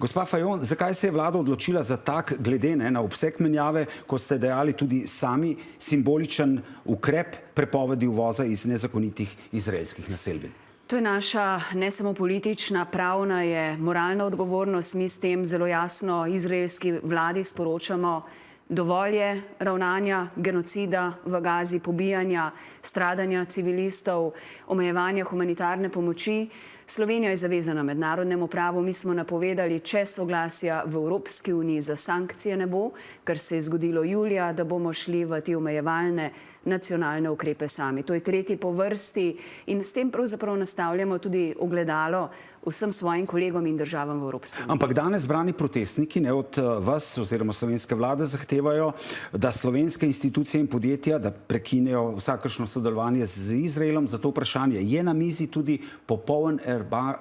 Gospa Fajon, zakaj se je vlada odločila za tak, glede na obseg menjave, kot ste dejali tudi sami, simboličen ukrep prepovedi uvoza iz nezakonitih izraelskih naselbin? To je naša ne samo politična, pravna je moralna odgovornost. Mi s tem zelo jasno izraelski vladi sporočamo, dovolj je ravnanja, genocida v Gazi, pobijanja, stradanja civilistov, omejevanja humanitarne pomoči. Slovenija je zavezana mednarodnemu pravu. Mi smo napovedali, če soglasja v Evropski uniji za sankcije ne bo, kar se je zgodilo julija, da bomo šli v te omejevalne nacionalne ukrepe sami. To je tretji po vrsti in s tem pravzaprav nastavljamo tudi ogledalo vsem svojim kolegom in državam v Evropski uniji. Ampak danes zbrani protestniki od vas oziroma slovenske vlade zahtevajo, da slovenske institucije in podjetja da prekinejo vsakršno sodelovanje z Izraelom. Zato vprašanje, je na mizi tudi popoln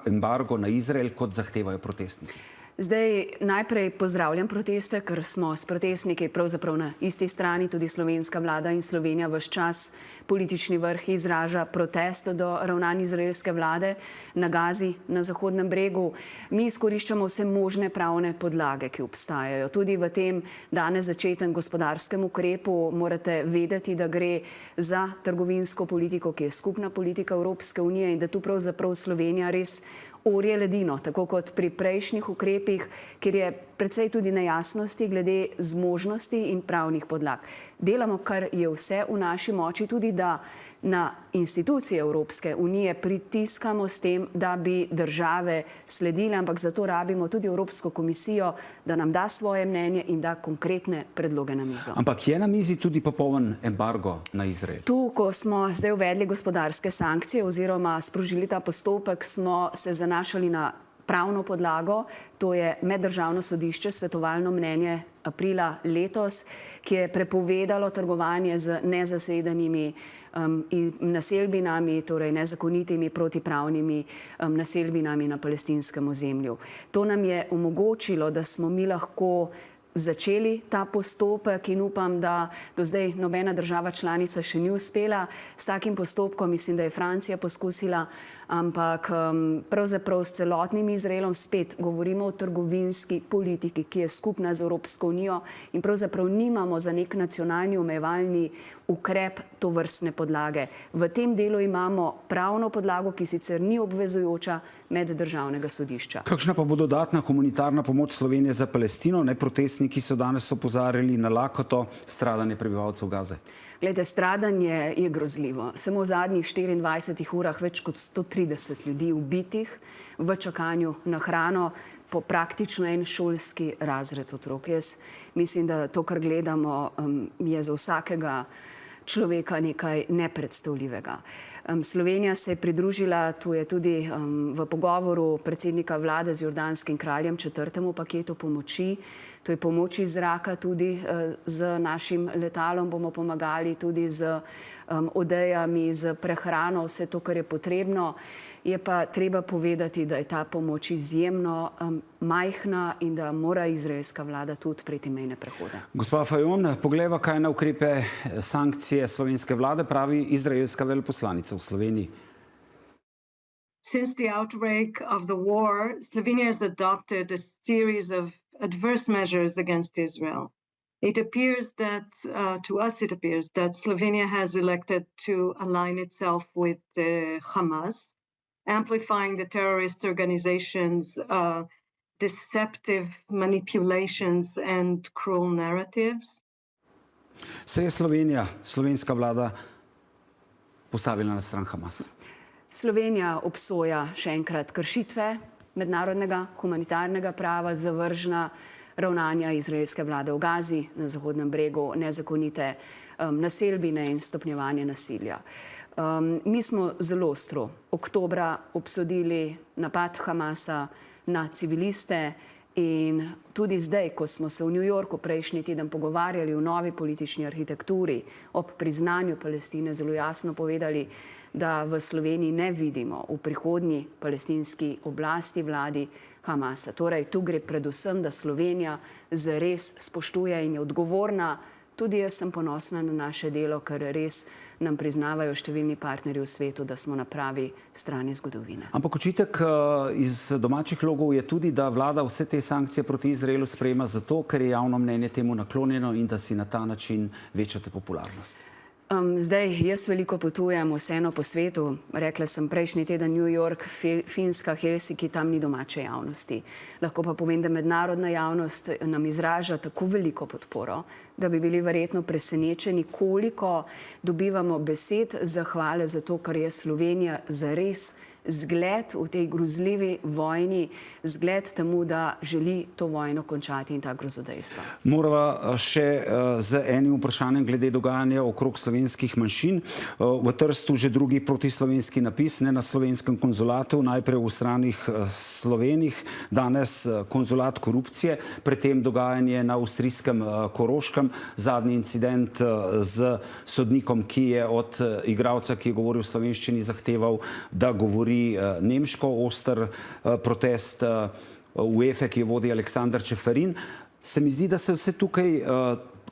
embargo na Izrael, kot zahtevajo protestniki? Zdaj najprej pozdravljam proteste, ker smo s protestniki pravzaprav na isti strani, tudi slovenska vlada in Slovenija ves čas. Politični vrh izraža protest do ravnanj izraelske vlade na Gazi, na Zahodnem bregu. Mi izkoriščamo vse možne pravne podlage, ki obstajajo. Tudi v tem danes začetem gospodarskem ukrepu morate vedeti, da gre za trgovinsko politiko, ki je skupna politika Evropske unije in da tu pravzaprav Slovenija res orje ledino, tako kot pri prejšnjih ukrepih, kjer je precej tudi nejasnosti glede zmožnosti in pravnih podlag. Delamo, kar je vse v naši moči, tudi da na institucije Evropske unije pritiskamo s tem, da bi države sledile, ampak zato rabimo tudi Evropsko komisijo, da nam da svoje mnenje in da konkretne predloge na mizo. Ampak je na mizi tudi popoln embargo na Izrael? Tu, ko smo zdaj uvedli gospodarske sankcije oziroma sprožili ta postopek, smo se zanašali na pravno podlago, to je Meddržavno sodišče, svetovalno mnenje aprila letos, ki je prepovedalo trgovanje z nezasedenimi naselbinami, torej nezakonitimi protipravnimi naselbinami na palestinskem ozemlju. To nam je omogočilo, da smo mi lahko začeli ta postopek in upam, da do zdaj nobena država članica še ni uspela s takim postopkom. Mislim, da je Francija poskusila, ampak pravzaprav s celotnim Izraelom spet govorimo o trgovinski politiki, ki je skupna z Evropsko unijo in pravzaprav nimamo za nek nacionalni omejevalni ukrep tovrstne podlage. V tem delu imamo pravno podlago, ki sicer ni obvezujoča, Meddržavnega sodišča. Kakšna pa bo dodatna humanitarna pomoč Slovenije za Palestino? Protestniki so danes opozarjali na lakoto stradanje prebivalcev Gaze. Glejte, stradanje je grozljivo. Samo v zadnjih 24 urah več kot 130 ljudi ubitih v čakanju na hrano, po praktično en šolski razred otrok. Jaz mislim, da to, kar gledamo, je za vsakega človeka nekaj nepredstavljivega. Slovenija se je pridružila, tu je tudi v pogovoru predsednika vlade z jordanskim kraljem, 4. paketu pomoči. To je pomoč iz zraka, tudi z našim letalom bomo pomagali, tudi z odejami, z prehrano, vse to, kar je potrebno. Je pa treba povedati, da je ta pomoč izjemno majhna in da mora izraelska vlada tudi odpreti mejne prehode. Gospa Fajon, poglejva, kaj na ukrepe sankcije slovenske vlade pravi izraelska veleposlanica v Sloveniji. Since the outbreak of the war, Slovenia has adopted a series of adverse measures against Israel. It appears that, to us it appears that Slovenia has elected to align itself with Hamas, amplifying the terrorist organization's deceptive manipulations and cruel narratives. Se je Slovenija, slovenska vlada postavila na stran Hamasa? Slovenija obsoja še enkrat kršitve mednarodnega humanitarnega prava, zavržna ravnanja izraelske vlade v Gazi, na Zahodnem bregu, nezakonite naselbine in stopnjevanje nasilja. Mi smo zelo ostro oktobra obsodili napad Hamasa na civiliste in tudi zdaj, ko smo se v New Yorku prejšnji teden pogovarjali o novi politični arhitekturi ob priznanju Palestine, zelo jasno povedali, da v Sloveniji ne vidimo v prihodnji palestinski oblasti vladi Hamasa. Torej, tu gre predvsem, da Slovenija zares spoštuje in je odgovorna tudi jaz sem ponosna na naše delo, ker res nam priznavajo številni partnerji v svetu, da smo na pravi strani zgodovine. Ampak očitek iz domačih logov je tudi, da vlada vse te sankcije proti Izraelu sprejema zato, ker je javno mnenje temu naklonjeno in da si na ta način večate popularnost. Zdaj, jaz veliko potujem vseeno po svetu. Rekla sem prejšnji teden New York, Finska, Helsinki, tam ni domače javnosti. Lahko pa povem, da mednarodna javnost nam izraža tako veliko podporo, da bi bili verjetno presenečeni, koliko dobivamo besed zahvale za to, kar je Slovenija zares zgled v tej grozljivi vojni, zgled temu, da želi to vojno končati in ta grozodejstva. Morava še z enim vprašanjem glede dogajanja okrog slovenskih manjšin. V Trstu že drugi protislovenski napis, ne na slovenskem konzulatu, najprej v stranih Slovenih, danes konzulat korupcije, predtem dogajanje na avstrijskem Koroškem, zadnji incident z sodnikom, ki je od igralca, ki je govoril v slovenščini, zahteval, da govori nemško, oster protest UEFA, ki je vodi Aleksander Čeferin. Se mi zdi, da se vse tukaj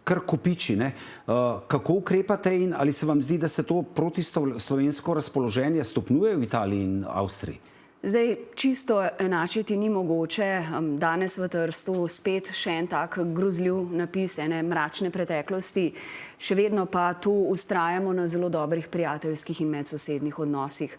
kar kopiči. Kako ukrepate in ali se vam zdi, da se to protislovensko razpoloženje stopnjuje v Italiji in Avstriji? Zdaj, čisto enačiti ni mogoče. Danes v Trstu spet še en tak grozljiv napis ene mračne preteklosti. Še vedno pa tu vztrajamo na zelo dobrih prijateljskih in medsosednih odnosih.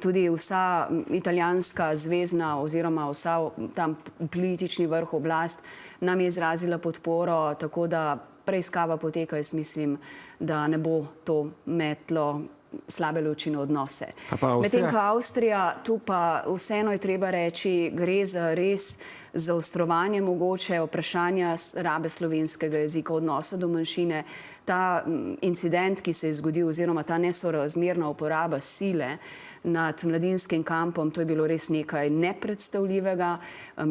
Tudi vsa italijanska zvezna oziroma vsa tam politični vrh oblast nam je izrazila podporo, tako da preiskava poteka. Jaz mislim, da ne bo to metlo slabe luči na odnose. Medtem ko Avstrija, tu pa vseeno je treba reči, gre za res zaostrovanje mogoče vprašanja rabe slovenskega jezika, odnosa do manjšine. Ta incident, ki se je zgodil, oziroma ta nesorazmerna uporaba sile nad mladinskim kampom, to je bilo res nekaj nepredstavljivega.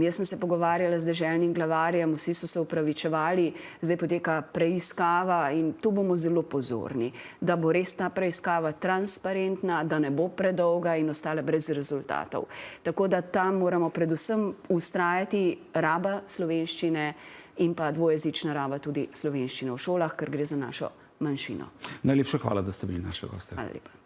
Jaz sem se pogovarjala z deželnim glavarjem, vsi so se opravičevali, zdaj poteka preiskava in tu bomo zelo pozorni, da bo res ta preiskava transparentna, da ne bo predolga in ostala brez rezultatov. Tako da tam moramo predvsem vztrajati raba slovenščine in pa dvojezična raba tudi slovenščine v šolah, ker gre za našo manjšino. Najlepša hvala, da ste bili naša gosta. Hvala lepa.